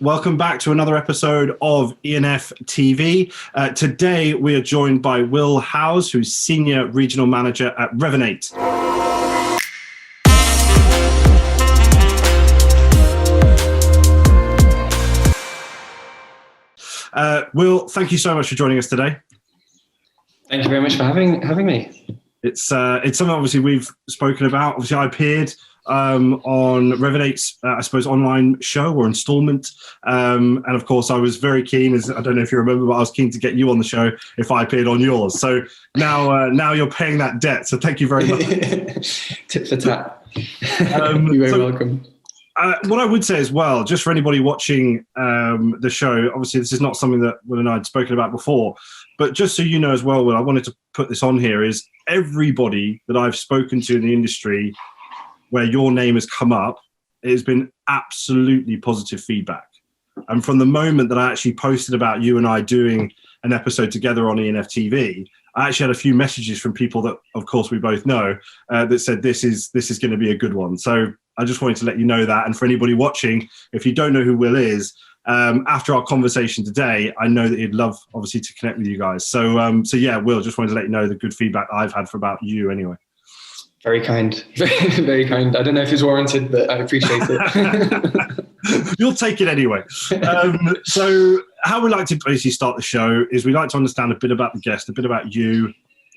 Welcome back to another episode of E&Ftv. Today we are joined by Will Howes, who's Senior Regional Manager at Revinate. Will, thank you so much for joining us today. Thank you very much for having me. It's something obviously we've spoken about. Obviously, I appeared on Revinate's, I suppose, online show or installment. And of course, I was very keen, as I don't know if you remember, but I was keen to get you on the show if I appeared on yours. So now you're paying that debt. So thank you very much. Tit for tat. You're very welcome. What I would say as well, just for anybody watching the show, obviously this is not something that Will and I had spoken about before, but just so you know as well, Will, I wanted to put this on here, is everybody that I've spoken to in the industry where your name has come up, it has been absolutely positive feedback. And from the moment that I actually posted about you and I doing an episode together on E&Ftv, I actually had a few messages from people that, of course, we both know that said this is going to be a good one. So I just wanted to let you know that. And for anybody watching, if you don't know who Will is, after our conversation today, I know that he'd love, obviously, to connect with you guys. So yeah, Will, just wanted to let you know the good feedback I've had about you anyway. Very kind. Very, very kind. I don't know if it's warranted, but I appreciate it. You'll take it anyway. So how we like to basically start the show is we like to understand a bit about the guest, a bit about you,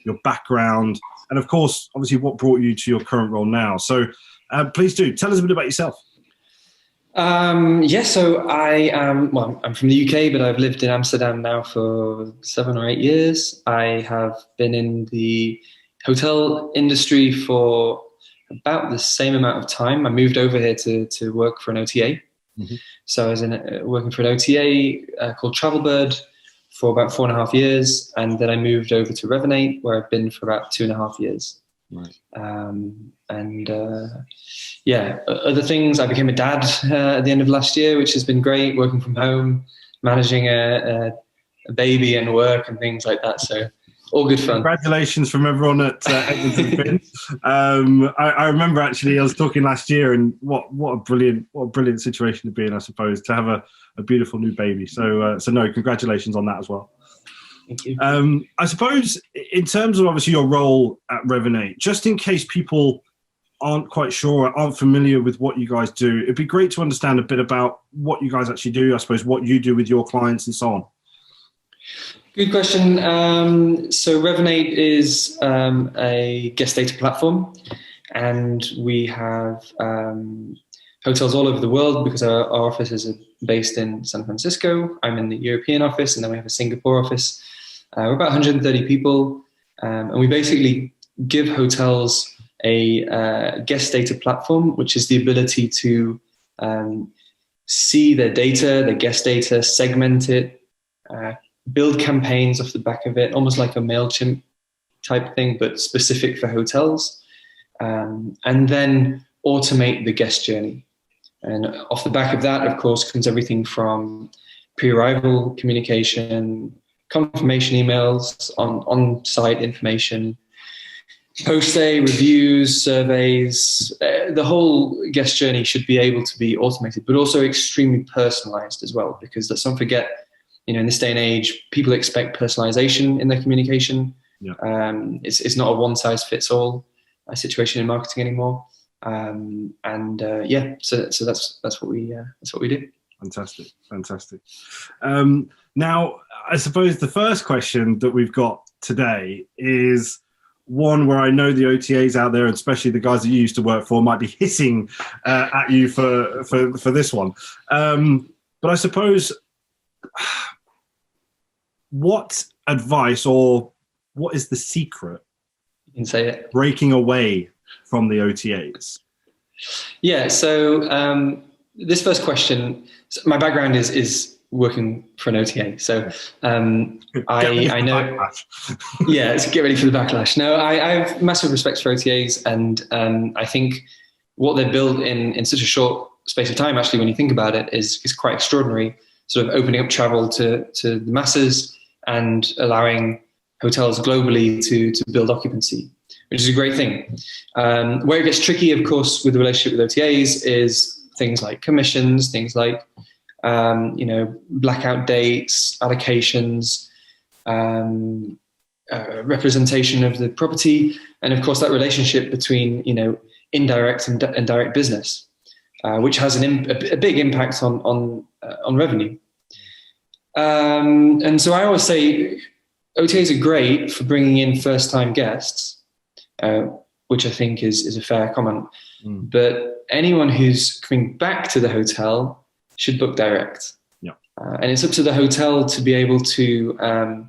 your background, and of course, obviously, what brought you to your current role now. So please do tell us a bit about yourself. So I'm from the UK, but I've lived in Amsterdam now for 7 or 8 years. I have been in the hotel industry for about the same amount of time. I moved over here to work for an OTA. Mm-hmm. So I was working for an OTA called Travelbird for about 4.5 years. And then I moved over to Revinate, where I've been for about 2.5 years. Right. Other things, I became a dad at the end of last year, which has been great, working from home, managing a baby and work and things like that. So all good fun. Congratulations from everyone at Edmonton Finn. I remember actually I was talking last year, and what a brilliant situation to be in, I suppose, to have a beautiful new baby. So no, congratulations on that as well. Thank you. I suppose in terms of obviously your role at Revinate, just in case people aren't quite sure, aren't familiar with what you guys do, it'd be great to understand a bit about what you guys actually do, I suppose, what you do with your clients and so on. Good question. So Revinate is a guest data platform, and we have hotels all over the world because our offices are based in San Francisco. I'm in the European office, and then we have a Singapore office. We're about 130 people, and we basically give hotels a guest data platform, which is the ability to see their data, their guest data, segment it, build campaigns off the back of it, almost like a MailChimp type thing, but specific for hotels, and then automate the guest journey. And off the back of that, of course, comes everything from pre-arrival communication, confirmation emails, on-site information, post-stay reviews, surveys. The whole guest journey should be able to be automated, but also extremely personalized as well, because let's not forget, in this day and age, people expect personalization in their communication. Yeah. It's not a one-size-fits-all situation in marketing anymore. So that's what we do. Fantastic. Now, I suppose the first question that we've got today is one where I know the OTAs out there, and especially the guys that you used to work for, might be hissing at you for this one. But I suppose, what advice or what is the secret? You can say it. Breaking away from the OTAs. Yeah. So this first question, my background is working for an OTA. So I know. Yeah, let's get ready for the backlash. No, I have massive respect for OTAs, and I think what they've built in such a short space of time, actually, when you think about it, is quite extraordinary. Sort of opening up travel to the masses and allowing hotels globally to build occupancy, which is a great thing. Where it gets tricky, of course, with the relationship with OTAs is things like commissions, things like blackout dates, allocations, representation of the property, and of course that relationship between indirect and direct business, which has a big impact on revenue. And so I always say OTAs are great for bringing in first-time guests, which I think is a fair comment. But anyone who's coming back to the hotel should book direct. Yeah. And it's up to the hotel to be able to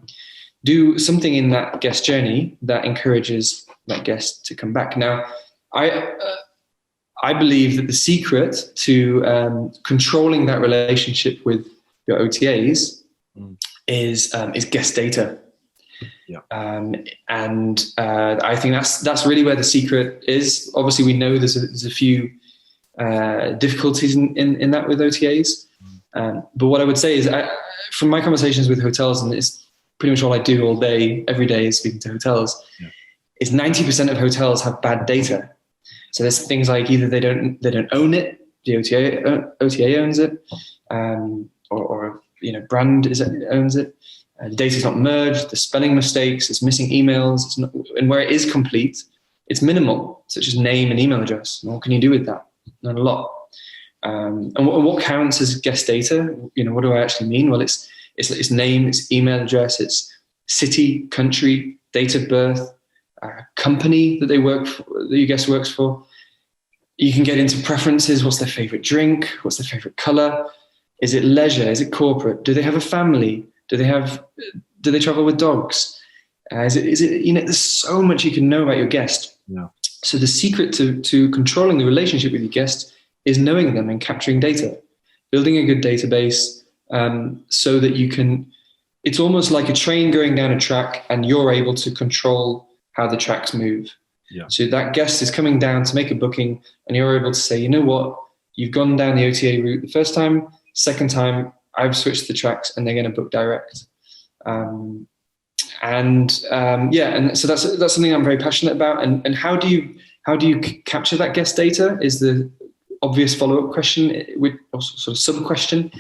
do something in that guest journey that encourages that guest to come back. Now, I believe that the secret to controlling that relationship with your OTAs is guest data. Yeah. And I think that's really where the secret is. Obviously, we know there's a few difficulties in that with OTAs. But what I would say is, from my conversations with hotels, and it's pretty much all I do all day, every day is speaking to hotels, is 90% of hotels have bad data. So there's things like either they don't own it, the OTA owns it, or brand owns it. The data is not merged. The spelling mistakes. It's missing emails. And where it is complete, it's minimal, such as name and email address. And what can you do with that? Not a lot. And what counts as guest data? What do I actually mean? Well, it's name, it's email address, it's city, country, date of birth, company that they work for, that your guest works for. You can get into preferences. What's their favorite drink? What's their favorite color? Is it leisure? Is it corporate? Do they have a family? Do they travel with dogs? Is it there's so much you can know about your guest. Yeah. So the secret to controlling the relationship with your guest is knowing them and capturing data, building a good database, so that you can, it's almost like a train going down a track and you're able to control how the tracks move. Yeah. So that guest is coming down to make a booking and you're able to say, you know what, you've gone down the OTA route the first time, second time, I've switched the tracks and they're going to book direct. And so that's something I'm very passionate about. And how do you capture that guest data is the obvious follow-up question, with also sort of sub-question.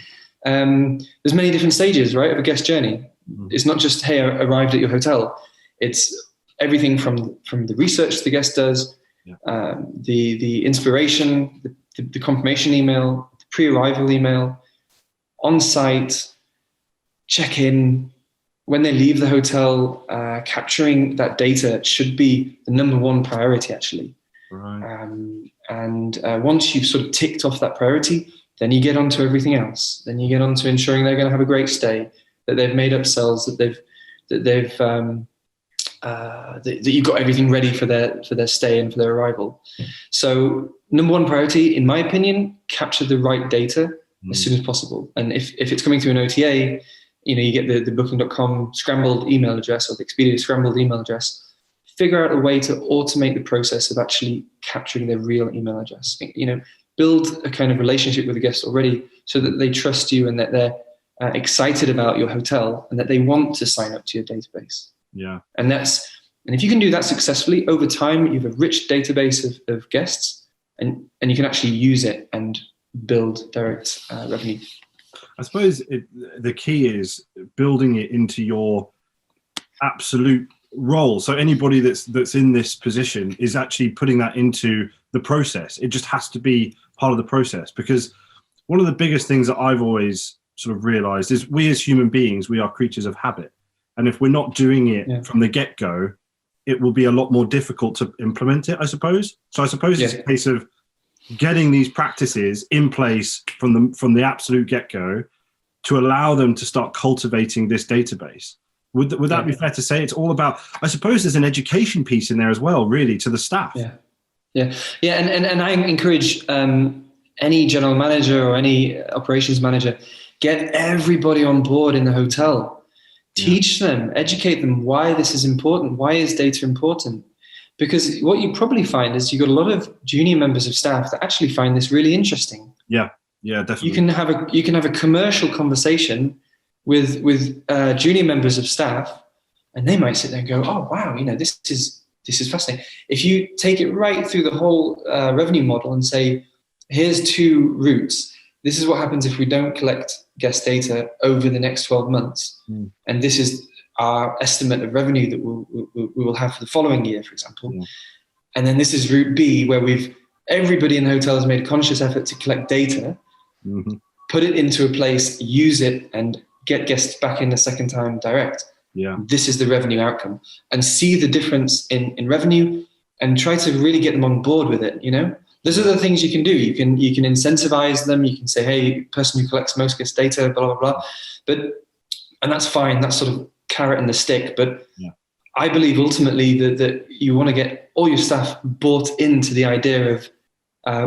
There's many different stages, right, of a guest journey. It's not just, hey, I arrived at your hotel. It's everything from the research the guest does, the inspiration, the confirmation email, the pre-arrival email, on-site, check-in, when they leave the hotel. Capturing that data should be the number one priority, actually. Right. And once you've sort of ticked off that priority, then you get on to everything else. Then you get on to ensuring they're going to have a great stay, that they've made upsells, that you've got everything ready for their stay and for their arrival. So number one priority, in my opinion, capture the right data as soon as possible. And if it's coming through an OTA, you get the booking.com scrambled email address or the Expedia scrambled email address. Figure out a way to automate the process of actually capturing their real email address. Build a kind of relationship with the guest already so that they trust you and that they're excited about your hotel and that they want to sign up to your database. Yeah. And if you can do that successfully over time, you have a rich database of guests and you can actually use it and build direct revenue. I suppose the key is building it into your absolute role. So anybody that's in this position is actually putting that into the process. It just has to be part of the process, because one of the biggest things that I've always sort of realized is we as human beings, we are creatures of habit. And if we're not doing it from the get-go, it will be a lot more difficult to implement it, I suppose. So I suppose it's a case of getting these practices in place from the absolute get-go to allow them to start cultivating this database. Would that be fair to say? It's all about, I suppose there's an education piece in there as well, really, to the staff. And I encourage any general manager or any operations manager, get everybody on board in the hotel. Teach them, educate them why this is important. Why is data important? Because what you probably find is you've got a lot of junior members of staff that actually find this really interesting. Yeah, definitely. You can have a commercial conversation with junior members of staff, and they might sit there and go, "Oh, wow, this is fascinating." If you take it right through the whole revenue model and say, "Here's two routes. this is what happens if we don't collect guest data over the next 12 months. And this is our estimate of revenue that we will have for the following year, for example. And then this is route B, where everybody in the hotel has made a conscious effort to collect data, put it into a place, use it, and get guests back in the second time direct. This is the revenue outcome, and see the difference in revenue and try to really get them on board with it. Those are the things you can do. You can incentivize them. You can say, hey, person who collects most guest data, blah, blah, blah. And that's fine. That's sort of carrot and the stick. But I believe ultimately that you want to get all your staff bought into the idea of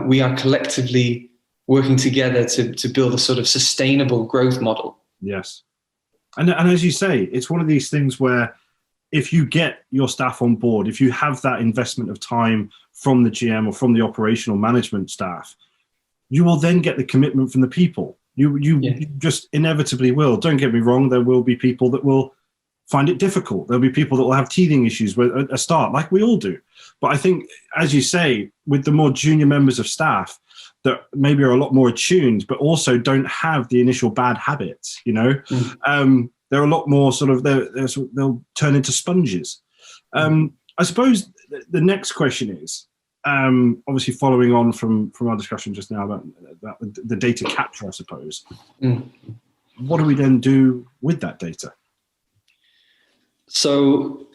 we are collectively working together to build a sort of sustainable growth model. Yes. And as you say, it's one of these things where if you get your staff on board, if you have that investment of time from the GM or from the operational management staff, you will then get the commitment from the people. You just inevitably will. Don't get me wrong, there will be people that will find it difficult. There'll be people that will have teething issues with a start, like we all do. But I think, as you say, with the more junior members of staff that maybe are a lot more attuned, but also don't have the initial bad habits, they're a lot more sort of, they'll turn into sponges. I suppose the next question is, obviously following on from our discussion just now about the data capture, I suppose. What do we then do with that data? So,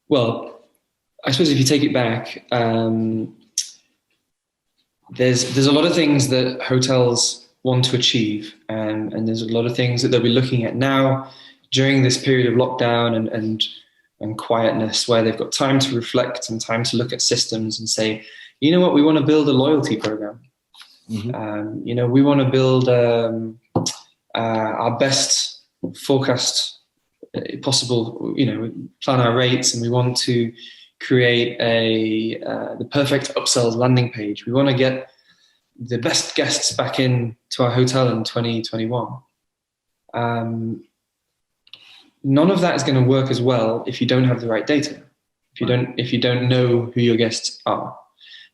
well, I suppose if you take it back, there's a lot of things that hotels want to achieve, and there's a lot of things that they'll be looking at now during this period of lockdown and quietness, where they've got time to reflect and time to look at systems and say, you know what, we want to build a loyalty program. We want to build our best forecast possible, plan our rates, and we want to create the perfect upsells landing page. We want to get the best guests back in to our hotel in 2021. None of that is going to work as well if you don't have the right data. If you don't know who your guests are.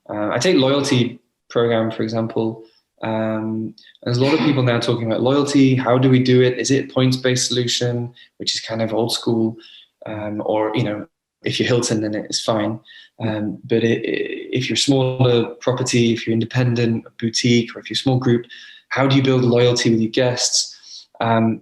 I take loyalty program, for example. There's a lot of people now talking about loyalty. How do we do it? Is it a points-based solution, which is kind of old school? Or, if you're Hilton, then it's fine. But if you're a smaller property, if you're independent, boutique, or if you're a small group, how do you build loyalty with your guests? To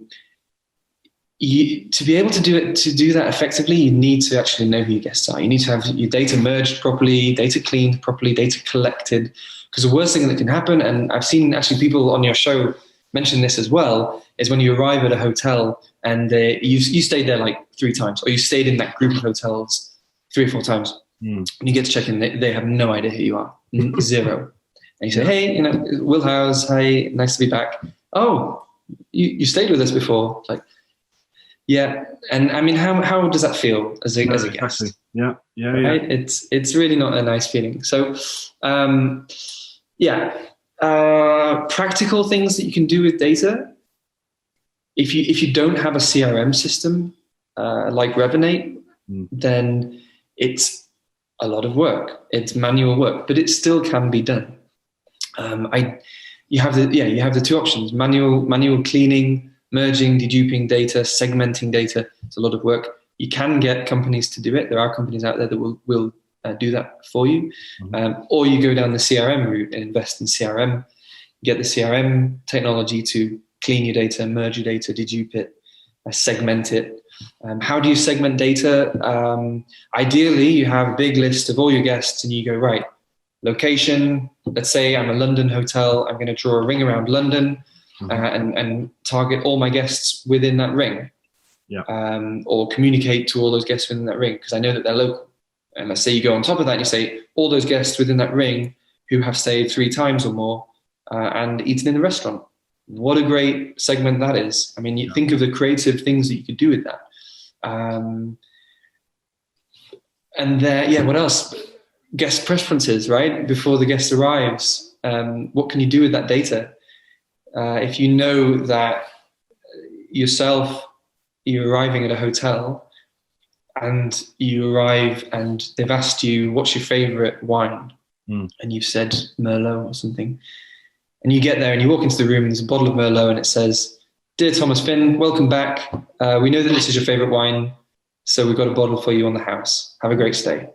be able to do that effectively, you need to actually know who your guests are. You need to have your data merged properly, data cleaned properly, data collected. Because the worst thing that can happen, and I've seen actually people on your show mention this as well, is when you arrive at a hotel and you stayed there like 3 times, or you stayed in that group of hotels 3 or 4 times, and you get to check in, they have no idea who you are, zero. And you say, hey, Will Howes, hi, nice to be back. Oh, you stayed with us before. Like, yeah. And I mean, how does that feel as a guest? Yeah. Right? It's really not a nice feeling. So, practical things that you can do with data. If you don't have a CRM system like Revinate, then it's a lot of work. It's manual work, but it still can be done. You have the 2 options: manual cleaning, merging, deduping data, segmenting data. It's a lot of work. You can get companies to do it. There are companies out there that will do that for you. Or you go down the CRM route and invest in CRM, get the CRM technology to clean your data, merge your data, dedupe it, segment it. How do you segment data? Ideally, you have a big list of all your guests and you go, right, location. Let's say I'm a London hotel. I'm going to draw a ring around London and target all my guests within that ring. Or communicate to all those guests within that ring because I know that they're local. And let's say you go on top of that and you say all those guests within that ring who have stayed 3 times or more and eaten in the restaurant. What a great segment that is. I mean, you think of the creative things that you could do with that. What else? Guest preferences, right? Before the guest arrives. What can you do with that data? If you know that yourself, you're arriving at a hotel and you arrive and they've asked you, what's your favorite wine? and you've said Merlot or something, and you get there and you walk into the room and there's a bottle of Merlot and it says, "Dear Thomas Finn, welcome back. We know that this is your favorite wine, so we've got a bottle for you on the house. Have a great stay."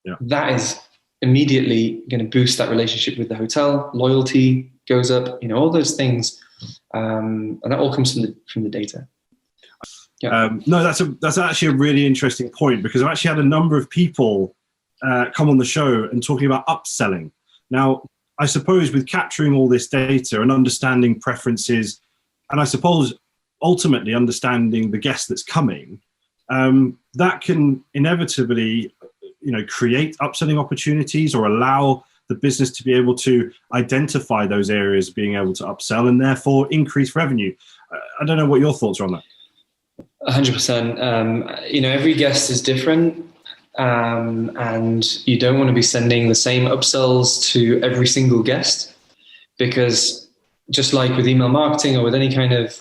Yeah. That is immediately going to boost that relationship with the hotel. Loyalty goes up, all those things, and that all comes from the data. Yeah. No, that's actually a really interesting point, because I've actually had a number of people come on the show and talking about upselling. Now, I suppose with capturing all this data and understanding preferences, and I suppose ultimately understanding the guest that's coming, that can inevitably, create upselling opportunities or allow the business to be able to identify those areas being able to upsell and therefore increase revenue. I don't know what your thoughts are on that. 100%. Every guest is different, and you don't want to be sending the same upsells to every single guest, because just like with email marketing or with any kind of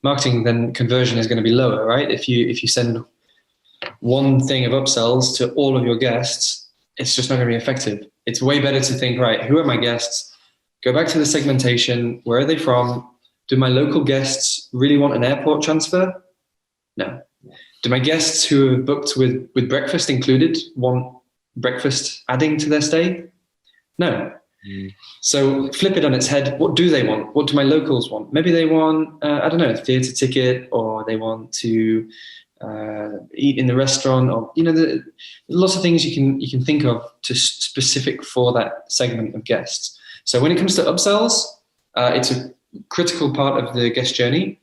marketing, then conversion is going to be lower, right? If you send one thing of upsells to all of your guests, it's just not going to be effective. It's way better to think, right, who are my guests? Go back to the segmentation. Where are they from? Do my local guests really want an airport transfer? No. Do my guests who have booked with breakfast included want breakfast adding to their stay? No. So flip it on its head. What do they want? What do my locals want? Maybe they want, a theatre ticket, or they want to eat in the restaurant, or there's lots of things you can think of to specific for that segment of guests. So when it comes to upsells, it's a critical part of the guest journey.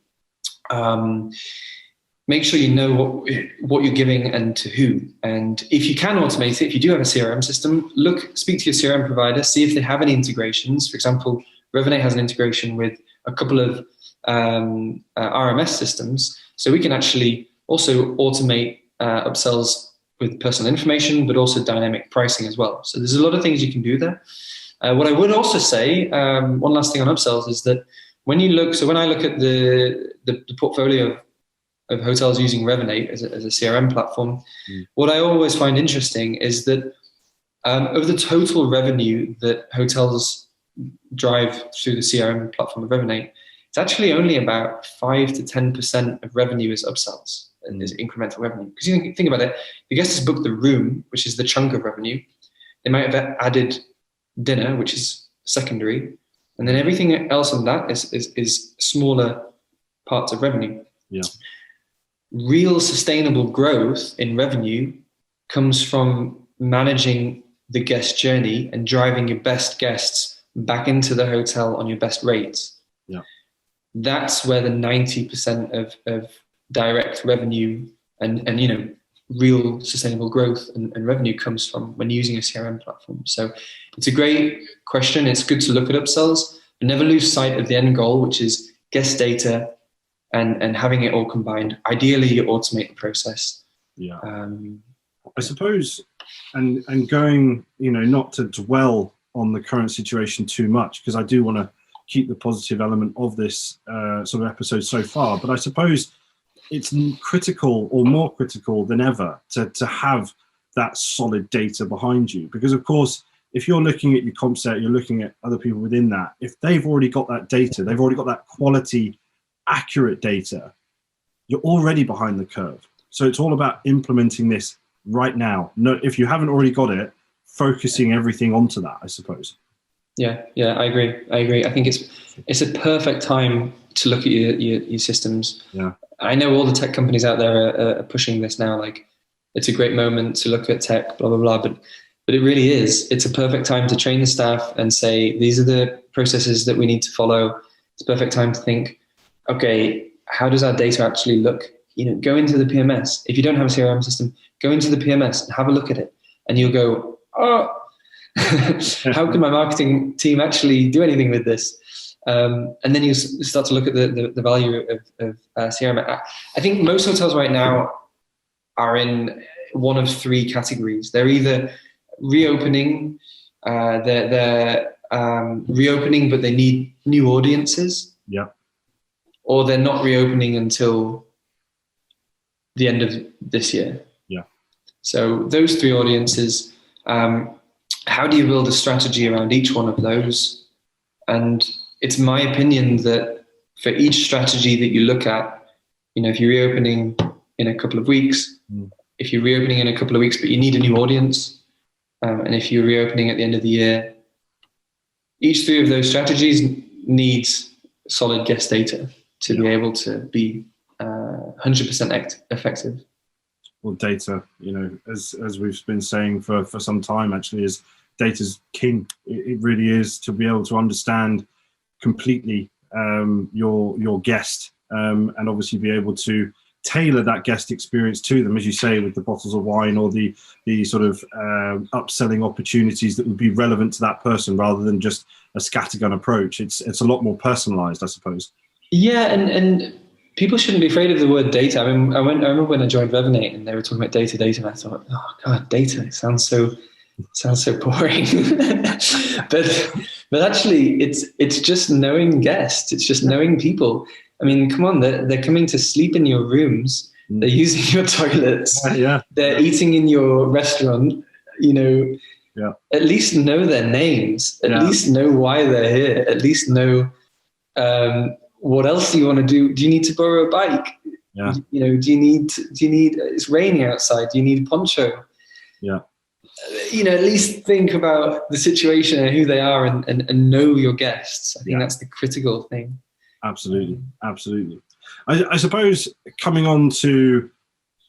Make sure you know what you're giving and to who. And if you can automate it, if you do have a CRM system, speak to your CRM provider, see if they have any integrations. For example, Revinate has an integration with a couple of RMS systems, so we can actually also automate upsells with personal information, but also dynamic pricing as well. So there's a lot of things you can do there. What I would also say, one last thing on upsells, is that when I look at the portfolio of hotels using Revinate as a CRM platform, what I always find interesting is that of the total revenue that hotels drive through the CRM platform of Revinate, it's actually only about 5 to 10% of revenue is upsells and is incremental revenue. Because you think about it, the guest has booked the room, which is the chunk of revenue. They might have added dinner, which is secondary, and then everything else on that is smaller parts of revenue. Yeah. Real sustainable growth in revenue comes from managing the guest journey and driving your best guests back into the hotel on your best rates. Yeah. That's where the 90% of direct revenue and real sustainable growth and revenue comes from when using a CRM platform. So it's a great question. It's good to look at upsells, but never lose sight of the end goal, which is guest data and having it all combined. Ideally, you automate the process. Yeah. I suppose, and going, not to dwell on the current situation too much, because I do want to keep the positive element of this sort of episode so far, but I suppose it's critical, or more critical than ever, to have that solid data behind you. Because of course, if you're looking at your comp set, you're looking at other people within that, if they've already got that data, they've already got that quality, accurate data, you're already behind the curve. So it's all about implementing this right now. No, if you haven't already got it, focusing everything onto that, I suppose. Yeah, I agree. I think it's a perfect time to look at your systems. Yeah. I know all the tech companies out there are pushing this now. Like, it's a great moment to look at tech, blah, blah, blah. But it really is. It's a perfect time to train the staff and say, these are the processes that we need to follow. It's a perfect time to think, okay, how does our data actually look? Go into the PMS. If you don't have a CRM system, go into the PMS and have a look at it. And you'll go, oh, how can my marketing team actually do anything with this? And then you start to look at the value of CRM. I think most hotels right now are in one of three categories. They're either reopening, they're reopening, but they need new audiences. Yeah. Or they're not reopening until the end of this year. Yeah. So those three audiences, how do you build a strategy around each one of those? And it's my opinion that for each strategy that you look at, if you're reopening in a couple of weeks, if you're reopening in a couple of weeks, but you need a new audience, and if you're reopening at the end of the year, each three of those strategies needs solid guest data to be able to be 100% effective. Well, data, as we've been saying for some time, actually, is data's king. It really is, to be able to understand completely your guest, and obviously be able to tailor that guest experience to them, as you say, with the bottles of wine or the sort of upselling opportunities that would be relevant to that person, rather than just a scattergun approach. It's a lot more personalized, I suppose. Yeah, and people shouldn't be afraid of the word data. I mean, I remember when I joined Revinate and they were talking about data, and I thought, oh God, data, it sounds so boring. but actually, it's just knowing guests. It's just knowing people. I mean, come on, they're coming to sleep in your rooms. They're using your toilets. They're eating in your restaurant. At least know their names. At least know why they're here. At least know what else do you want to do. Do you need to borrow a bike? Do you need? It's raining outside. Do you need a poncho? At least think about the situation and who they are, and know your guests. I think that's the critical thing. Absolutely. I suppose, coming on to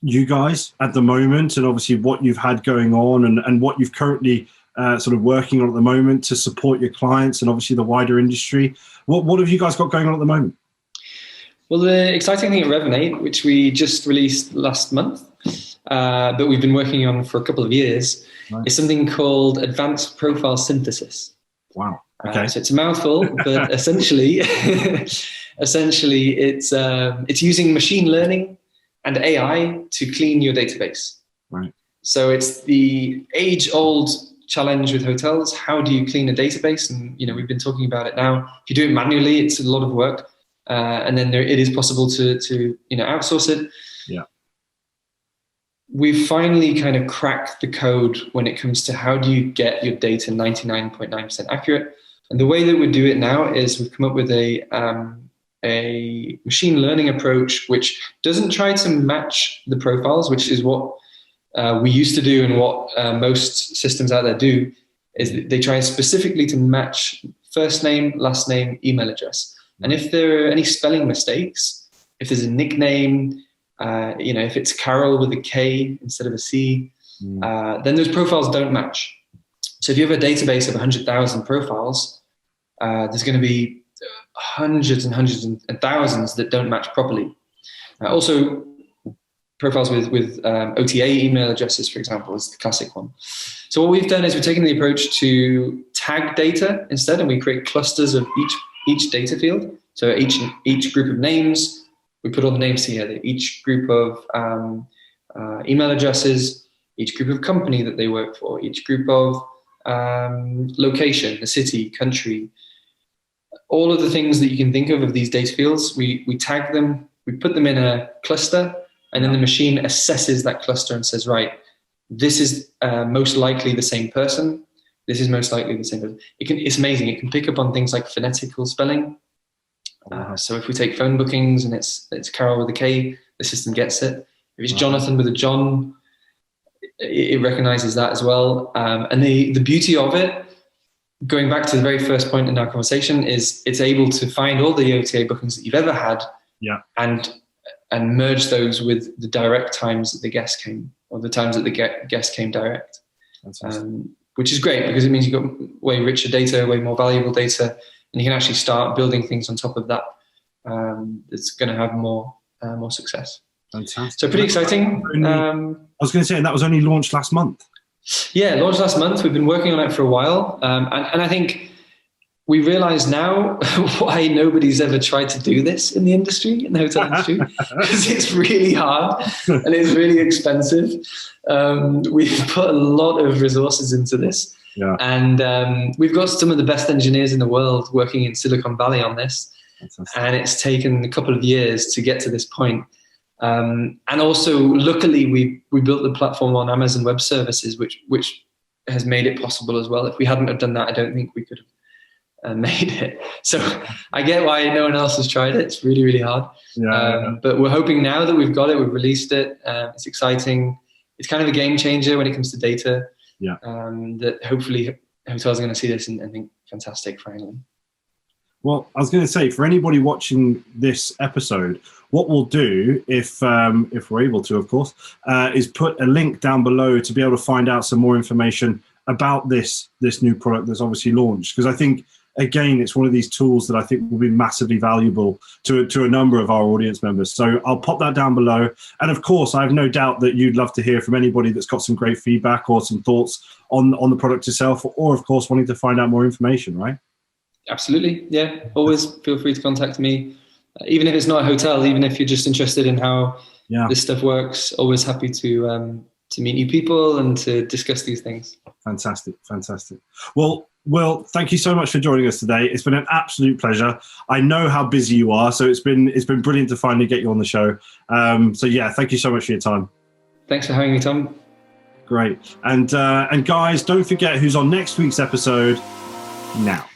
you guys at the moment, and obviously what you've had going on, and what you've currently sort of working on at the moment to support your clients and obviously the wider industry, what have you guys got going on at the moment? Well, the exciting thing at Revinate, which we just released last month, but we've been working on for a couple of years, is something called Advanced Profile Synthesis. Wow. Okay. So it's a mouthful, but essentially it's using machine learning and AI to clean your database. Right. So it's the age-old challenge with hotels. How do you clean a database? And we've been talking about it now. If you do it manually, it's a lot of work, and then it is possible to outsource it. Yeah. We've finally kind of cracked the code when it comes to how do you get your data 99.9% accurate. And the way that we do it now is we've come up with a machine learning approach which doesn't try to match the profiles, which is what we used to do, and what most systems out there do, is they try specifically to match first name, last name, email address. And if there are any spelling mistakes, if there's a nickname, if it's Carol with a K instead of a C, then those profiles don't match. So if you have a database of 100,000 profiles, there's going to be hundreds and hundreds and thousands that don't match properly. Also, profiles with OTA email addresses, for example, is the classic one. So what we've done is we've taken the approach to tag data instead, and we create clusters of each data field. So each group of names, we put all the names together. Each group of email addresses, each group of company that they work for, each group of location, the city, country, all of the things that you can think of these data fields, we tag them, we put them in a cluster, and then the machine assesses that cluster and says, right, this is most likely the same person. This is most likely the same person. It's amazing. It can pick up on things like phonetical spelling. So if we take phone bookings and it's Carol with a K, the system gets it. If it's Jonathan with a John, it recognizes that as well. And the beauty of it, going back to the very first point in our conversation, is it's able to find all the OTA bookings that you've ever had, and merge those with the direct times that the guest came, or the times that the guest came direct. That's awesome. Which is great, because it means you've got way richer data, way more valuable data, and you can actually start building things on top of that that's going to have more success. Fantastic. So pretty exciting. I was going to say, and that was only launched last month. Yeah, launched last month. We've been working on it for a while. And I think we realize now why nobody's ever tried to do this in the industry, in the hotel industry, because it's really hard and it's really expensive. We've put a lot of resources into this. Yeah. And we've got some of the best engineers in the world working in Silicon Valley on this. Fantastic. And it's taken a couple of years to get to this point. And also, luckily, we built the platform on Amazon Web Services, which has made it possible as well. If we hadn't have done that, I don't think we could have made it. So I get why no one else has tried it. It's really, really hard. But we're hoping now that we've got it, we've released it. It's exciting. It's kind of a game changer when it comes to data. That hopefully hotels are going to see this and think fantastic for England. Well, I was going to say, for anybody watching this episode, what we'll do, if we're able to, of course, is put a link down below to be able to find out some more information about this new product that's obviously launched. Because I think, again, it's one of these tools that I think will be massively valuable to a number of our audience members. So I'll pop that down below. And of course, I have no doubt that you'd love to hear from anybody that's got some great feedback or some thoughts on the product itself, or of course, wanting to find out more information, right? Absolutely. Yeah. Always feel free to contact me. Even if it's not a hotel, even if you're just interested in how this stuff works, always happy to meet new people and to discuss these things. Fantastic. Well, thank you so much for joining us today. It's been an absolute pleasure. I know how busy you are, so it's been brilliant to finally get you on the show. So yeah, thank you so much for your time. Thanks for having me, Tom. Great. And guys, don't forget who's on next week's episode now.